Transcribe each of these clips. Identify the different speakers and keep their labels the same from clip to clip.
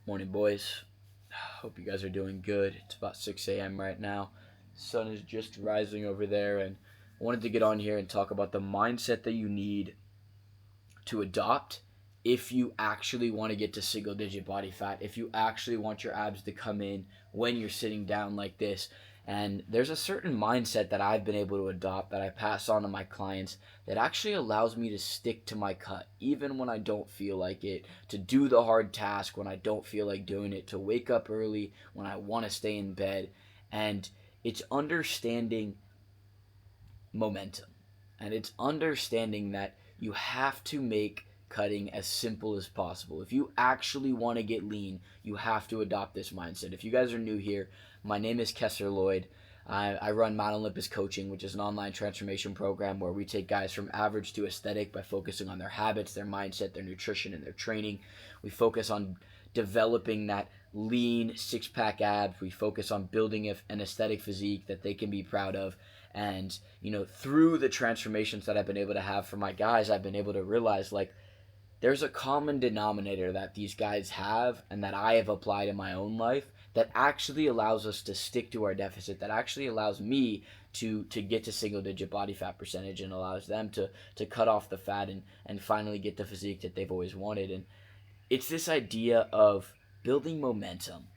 Speaker 1: Morning, boys. Hope you guys are doing good. It's about 6 a.m. right now. Sun is just rising over there, and I wanted to get on here and talk about the mindset that you need to adopt if you actually want to get to single digit body fat, if you actually want your abs to come in when you're sitting down like this. And there's a certain mindset that I've been able to adopt that I pass on to my clients that actually allows me to stick to my cut even when I don't feel like it, to do the hard task when I don't feel like doing it, to wake up early when I want to stay in bed. And it's understanding momentum. And it's understanding that you have to make cutting as simple as possible. If you actually want to get lean, you have to adopt this mindset. If you guys are new here, my name is Kessler Lloyd. I run Mount Olympus Coaching, which is an online transformation program where we take guys from average to aesthetic by focusing on their habits, their mindset, their nutrition, and their training. We focus on developing that lean six pack abs. We focus on building an aesthetic physique that they can be proud of. And, through the transformations that I've been able to have for my guys, I've been able to realize like there's a common denominator that these guys have and that I have applied in my own life that actually allows us to stick to our deficit, that actually allows me to get to single digit body fat percentage and allows them to cut off the fat and finally get the physique that they've always wanted. And it's this idea of building momentum.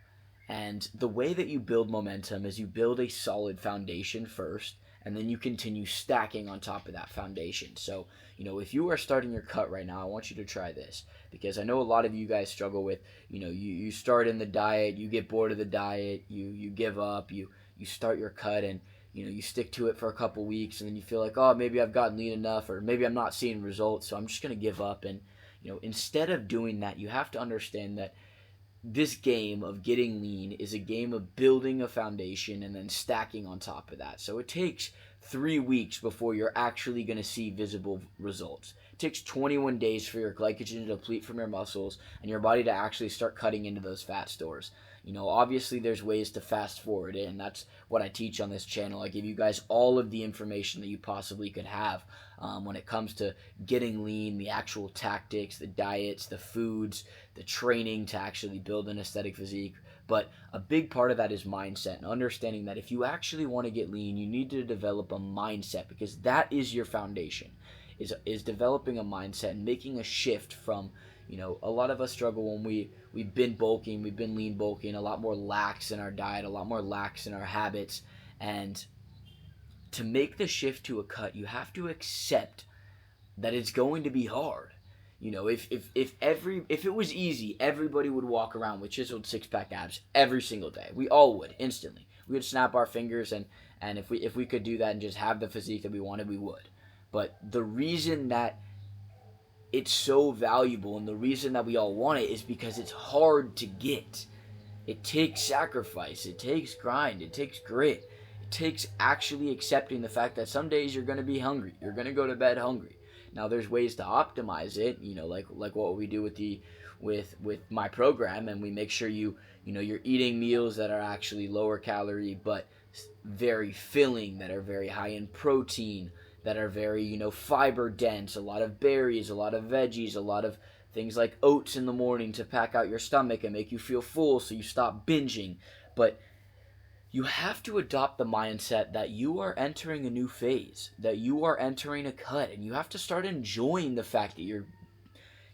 Speaker 1: And the way that you build momentum is you build a solid foundation first, and then you continue stacking on top of that foundation. So, if you are starting your cut right now, I want you to try this because I know a lot of you guys struggle with, you start in the diet, you get bored of the diet, you give up, you start your cut and, you stick to it for a couple weeks and then you feel like, oh, maybe I've gotten lean enough or maybe I'm not seeing results, so I'm just going to give up. And, instead of doing that, you have to understand that this game of getting lean is a game of building a foundation and then stacking on top of that. So it takes 3 weeks before you're actually going to see visible results. It takes 21 days for your glycogen to deplete from your muscles and your body to actually start cutting into those fat stores. Obviously there's ways to fast forward it, and that's what I teach on this channel. I give you guys all of the information that you possibly could have when it comes to getting lean, the actual tactics, the diets, the foods, the training to actually build an aesthetic physique. But a big part of that is mindset and understanding that if you actually want to get lean, you need to develop a mindset because that is your foundation. Is developing a mindset and making a shift from, a lot of us struggle when we've been bulking, we've been lean bulking, a lot more lax in our diet, a lot more lax in our habits. And to make the shift to a cut, you have to accept that it's going to be hard. If it was easy, everybody would walk around with chiseled six pack abs every single day. We all would instantly. We would snap our fingers and if we could do that and just have the physique that we wanted, we would. But the reason that it's so valuable and the reason that we all want it is because it's hard to get. It takes sacrifice, it takes grind, it takes grit. It takes actually accepting the fact that some days you're going to be hungry. You're going to go to bed hungry. Now there's ways to optimize it, like what we do with my program, and we make sure you're eating meals that are actually lower calorie but very filling, that are very high in protein, that are very, fiber dense, a lot of berries, a lot of veggies, a lot of things like oats in the morning to pack out your stomach and make you feel full so you stop binging. But you have to adopt the mindset that you are entering a new phase, that you are entering a cut, and you have to start enjoying the fact that you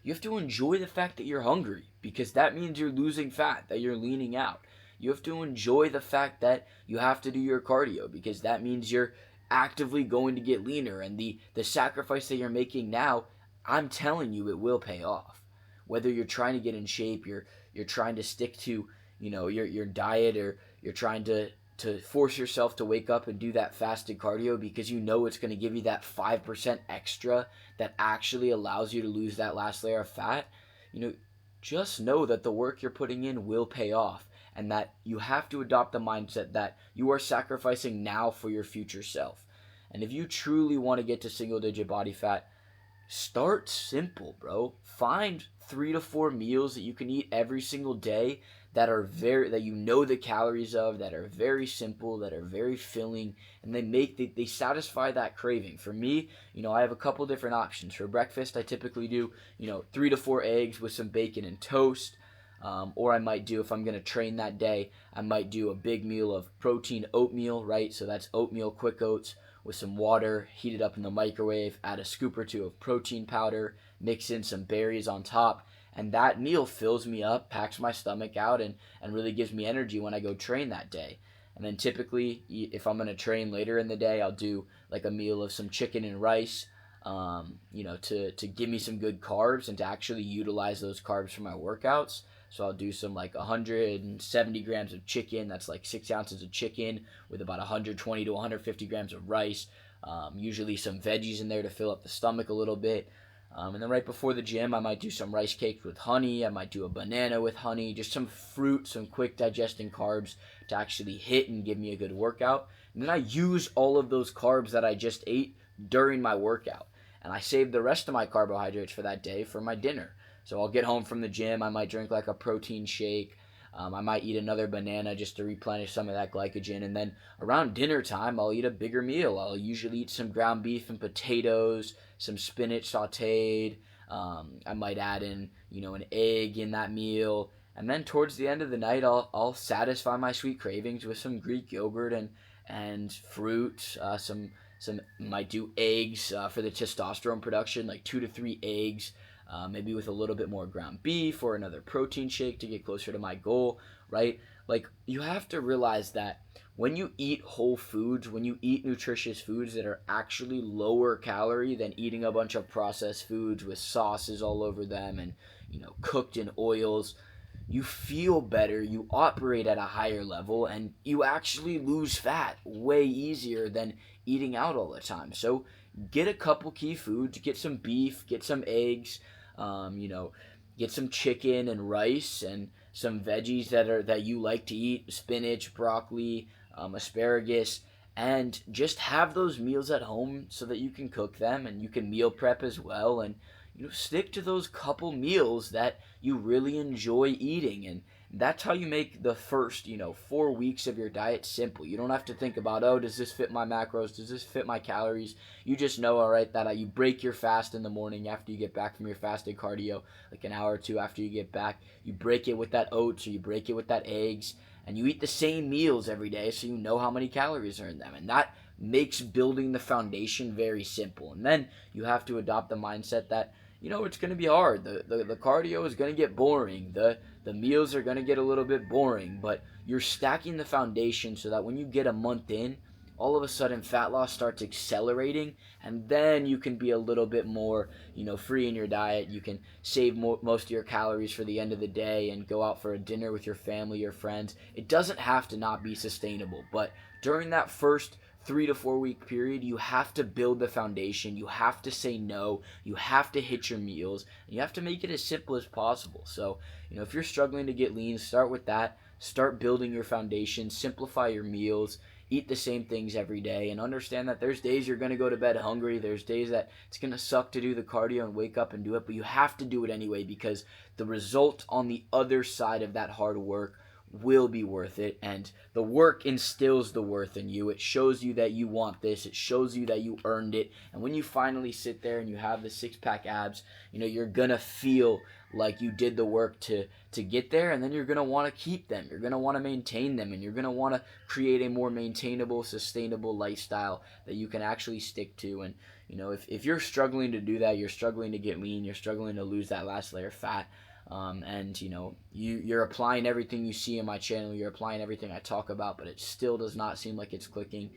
Speaker 1: have to enjoy the fact that you're hungry, because that means you're losing fat, that you're leaning out. You have to enjoy the fact that you have to do your cardio, because that means you're actively going to get leaner, and the sacrifice that you're making now, I'm telling you, it will pay off. Whether you're trying to get in shape, you're trying to stick to, your diet, or you're trying to force yourself to wake up and do that fasted cardio because it's going to give you that 5% extra that actually allows you to lose that last layer of fat. Just know that the work you're putting in will pay off, and that you have to adopt the mindset that you are sacrificing now for your future self. And if you truly want to get to single digit body fat, start simple, bro. Find 3 to 4 meals that you can eat every single day that are that the calories of, that are very simple, that are very filling, and they satisfy that craving. For me, I have a couple different options. For breakfast, I typically do, 3 to 4 eggs with some bacon and toast. Or I might do, if I'm going to train that day, I might do a big meal of protein oatmeal, right? So that's oatmeal, quick oats with some water, heat it up in the microwave, add a scoop or two of protein powder, mix in some berries on top, and that meal fills me up, packs my stomach out, and really gives me energy when I go train that day. And then typically, if I'm going to train later in the day, I'll do like a meal of some chicken and rice, to give me some good carbs and to actually utilize those carbs for my workouts. So I'll do some like 170 grams of chicken. That's like 6 ounces of chicken with about 120 to 150 grams of rice. Usually some veggies in there to fill up the stomach a little bit. And then right before the gym, I might do some rice cakes with honey. I might do a banana with honey. Just some fruit, some quick digesting carbs to actually hit and give me a good workout. And then I use all of those carbs that I just ate during my workout. And I save the rest of my carbohydrates for that day for my dinner. So I'll get home from the gym. I might drink like a protein shake. I might eat another banana just to replenish some of that glycogen. And then around dinner time, I'll eat a bigger meal. I'll usually eat some ground beef and potatoes, some spinach sauteed. I might add in, an egg in that meal. And then towards the end of the night, I'll satisfy my sweet cravings with some Greek yogurt and fruit. Some might do eggs for the testosterone production, like 2 to 3 eggs. Maybe with a little bit more ground beef or another protein shake to get closer to my goal, right? Like, you have to realize that when you eat whole foods, when you eat nutritious foods that are actually lower calorie than eating a bunch of processed foods with sauces all over them and, cooked in oils, you feel better, you operate at a higher level, and you actually lose fat way easier than eating out all the time. So get a couple key foods, get some beef, get some eggs, get some chicken and rice and some veggies that you like to eat, spinach, broccoli, asparagus, and just have those meals at home so that you can cook them and you can meal prep as well, and stick to those couple meals that you really enjoy eating. And that's how you make the first 4 weeks of your diet simple. You don't have to think about, oh, does this fit my macros, does this fit my calories? You just know, all right, that you break your fast in the morning after you get back from your fasted cardio, like an hour or two after you get back. You break it with that oats or you break it with that eggs, and you eat the same meals every day so you know how many calories are in them. And that makes building the foundation very simple. And then you have to adopt the mindset that it's going to be hard. The cardio is going to get boring. The meals are going to get a little bit boring, but you're stacking the foundation so that when you get a month in, all of a sudden fat loss starts accelerating, and then you can be a little bit more, free in your diet. You can save most of your calories for the end of the day and go out for a dinner with your family or friends. It doesn't have to not be sustainable, but during that first 3 to 4 week period, you have to build the foundation. You have to say no. You have to hit your meals. And you have to make it as simple as possible. So, if you're struggling to get lean, start with that. Start building your foundation. Simplify your meals. Eat the same things every day. And understand that there's days you're going to go to bed hungry. There's days that it's going to suck to do the cardio and wake up and do it. But you have to do it anyway, because the result on the other side of that hard work will be worth it, and the work instills the worth in you. It shows you that you want this. It shows you that you earned it. And when you finally sit there and you have the six-pack abs, you're gonna feel like you did the work to get there, and then you're gonna want to keep them. You're gonna want to maintain them, and you're gonna want to create a more maintainable, sustainable lifestyle that you can actually stick to. And if you're struggling to do that, you're struggling to get lean, you're struggling to lose that last layer of fat, and you're applying everything you see in my channel, you're applying everything I talk about, but it still does not seem like it's clicking.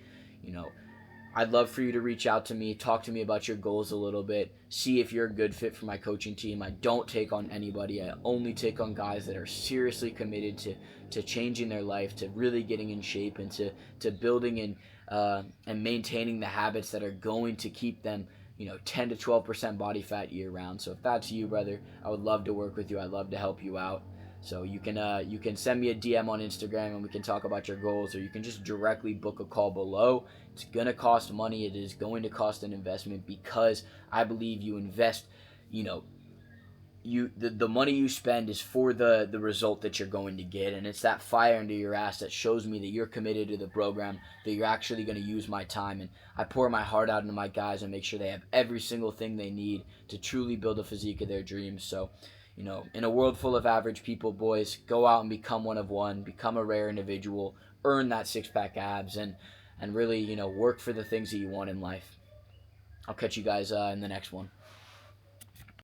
Speaker 1: I'd love for you to reach out to me, talk to me about your goals a little bit, see if you're a good fit for my coaching team. I don't take on anybody. I only take on guys that are seriously committed to changing their life, to really getting in shape, and to building and maintaining the habits that are going to keep them 10 to 12% body fat year round. So if that's you, brother, I would love to work with you. I'd love to help you out. So you can send me a DM on Instagram and we can talk about your goals, or you can just directly book a call below. It's going to cost money. It is going to cost an investment, because I believe you invest, the money you spend is for the result that you're going to get, and it's that fire under your ass that shows me that you're committed to the program, that you're actually going to use my time, and I pour my heart out into my guys and make sure they have every single thing they need to truly build a physique of their dreams. So In a world full of average people, boys, go out and become one of one, become a rare individual, earn that six pack abs, and really, work for the things that you want in life. I'll catch you guys in the next one.